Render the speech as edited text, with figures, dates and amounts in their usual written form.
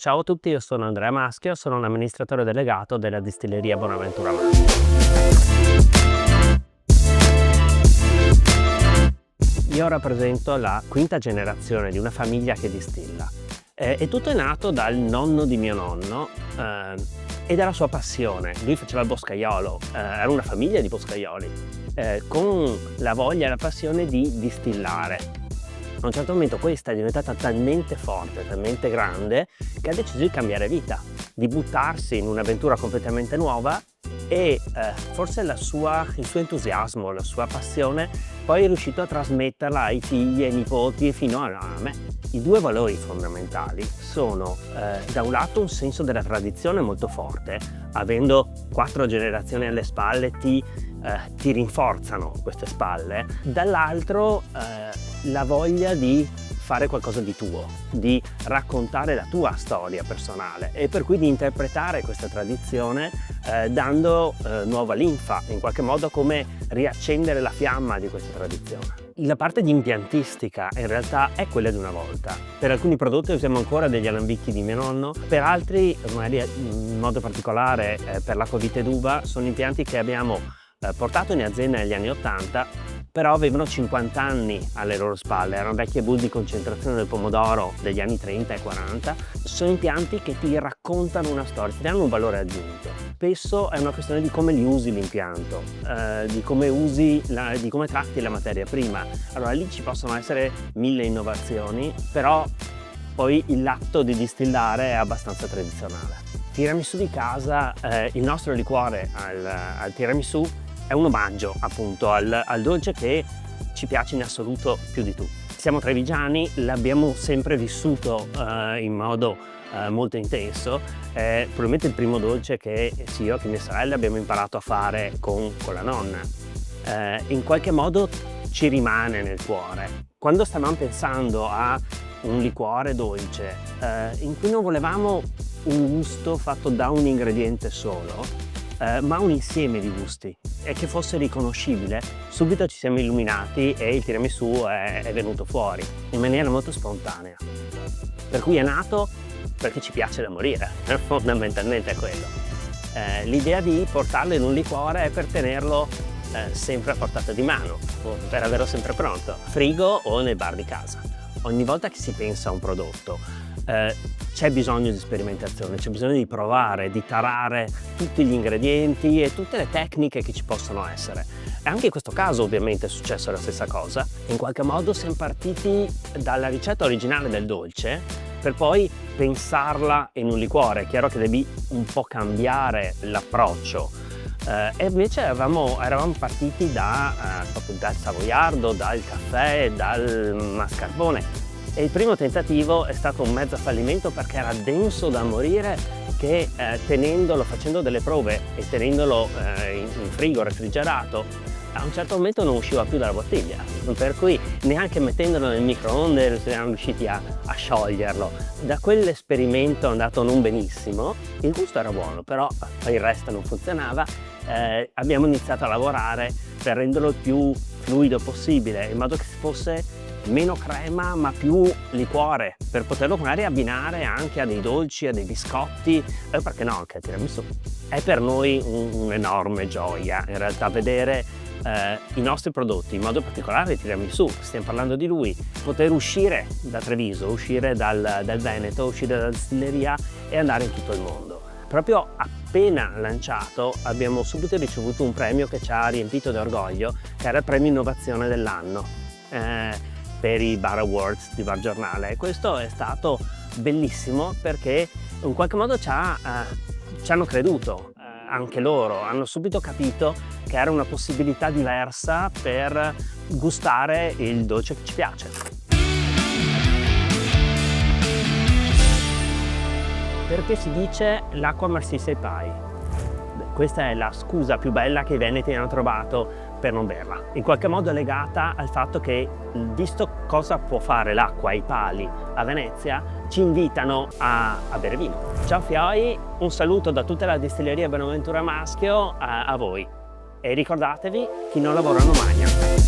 Ciao a tutti, io sono Andrea Maschio, sono l'amministratore delegato della distilleria Bonaventura Maschio. Io rappresento la quinta generazione di una famiglia che distilla. E tutto è nato dal nonno di mio nonno e dalla sua passione. Lui faceva il boscaiolo, era una famiglia di boscaioli, con la voglia e la passione di distillare. A un certo momento questa è diventata talmente forte, talmente grande, che ha deciso di cambiare vita, di buttarsi in un'avventura completamente nuova e forse il suo entusiasmo, la sua passione, poi è riuscito a trasmetterla ai figli e ai nipoti fino a me. I due valori fondamentali sono da un lato un senso della tradizione molto forte, avendo 4 generazioni alle spalle ti rinforzano queste spalle, dall'altro la voglia di fare qualcosa di tuo, di raccontare la tua storia personale e per cui di interpretare questa tradizione dando nuova linfa, in qualche modo come riaccendere la fiamma di questa tradizione. La parte di impiantistica in realtà è quella di una volta. Per alcuni prodotti usiamo ancora degli alambicchi di mio nonno, per altri, magari in modo particolare per l'acquavite d'uva, sono impianti che abbiamo portato in azienda negli anni 80, però avevano 50 anni alle loro spalle, erano vecchie bull di concentrazione del pomodoro degli anni 30 e 40. Sono impianti che ti raccontano una storia, ti danno un valore aggiunto. Spesso è una questione di come li usi l'impianto, di come tratti la materia prima. Allora lì ci possono essere 1000 innovazioni, però poi l'atto di distillare è abbastanza tradizionale. Tiramisù di casa, il nostro liquore al tiramisù è un omaggio appunto al dolce che ci piace in assoluto più di tutti. Siamo trevigiani, l'abbiamo sempre vissuto in modo molto intenso, è probabilmente il primo dolce che sia io che mia sorella abbiamo imparato a fare con la nonna. In qualche modo ci rimane nel cuore. Quando stavamo pensando a un liquore dolce in cui non volevamo un gusto fatto da un ingrediente solo, ma un insieme di gusti e che fosse riconoscibile, subito ci siamo illuminati e il tiramisù è venuto fuori in maniera molto spontanea. Per cui è nato perché ci piace da morire, fondamentalmente è quello. L'idea di portarlo in un liquore è per tenerlo sempre a portata di mano, per averlo sempre pronto, frigo o nel bar di casa. Ogni volta che si pensa a un prodotto c'è bisogno di sperimentazione, c'è bisogno di provare, di tarare tutti gli ingredienti e tutte le tecniche che ci possono essere. E anche in questo caso ovviamente è successa la stessa cosa. In qualche modo siamo partiti dalla ricetta originale del dolce per poi pensarla in un liquore. È chiaro che devi un po' cambiare l'approccio. E invece eravamo partiti proprio dal savoiardo, dal caffè, dal mascarpone. E il primo tentativo è stato un mezzo fallimento perché era denso da morire che facendo delle prove e tenendolo in frigo refrigerato, a un certo momento non usciva più dalla bottiglia, per cui neanche mettendolo nel microonde siamo riusciti a scioglierlo. Da quell'esperimento è andato non benissimo, il gusto era buono, però il resto non funzionava. Abbiamo iniziato a lavorare per renderlo il più fluido possibile, in modo che fosse meno crema ma più liquore, per poterlo magari abbinare anche a dei dolci, a dei biscotti e perché no anche al tiramisù. È per noi un'enorme gioia in realtà vedere i nostri prodotti, in modo particolare il tiramisù, stiamo parlando di lui, poter uscire da Treviso, uscire dal Veneto, uscire dalla distilleria e andare in tutto il mondo. Proprio appena lanciato abbiamo subito ricevuto un premio che ci ha riempito d'orgoglio, che era il premio innovazione dell'anno per i Bar Awards di Bar Giornale. Questo è stato bellissimo perché in qualche modo ci hanno creduto, anche loro hanno subito capito che era una possibilità diversa per gustare il dolce che ci piace. Perché si dice l'acqua marsissa ai pai? Questa è la scusa più bella che i veneti hanno trovato per non berla. In qualche modo è legata al fatto che, visto cosa può fare l'acqua ai pali a Venezia, ci invitano a bere vino. Ciao Fioi, un saluto da tutta la distilleria Bonaventura Maschio a voi. E ricordatevi, chi non lavora non mangia.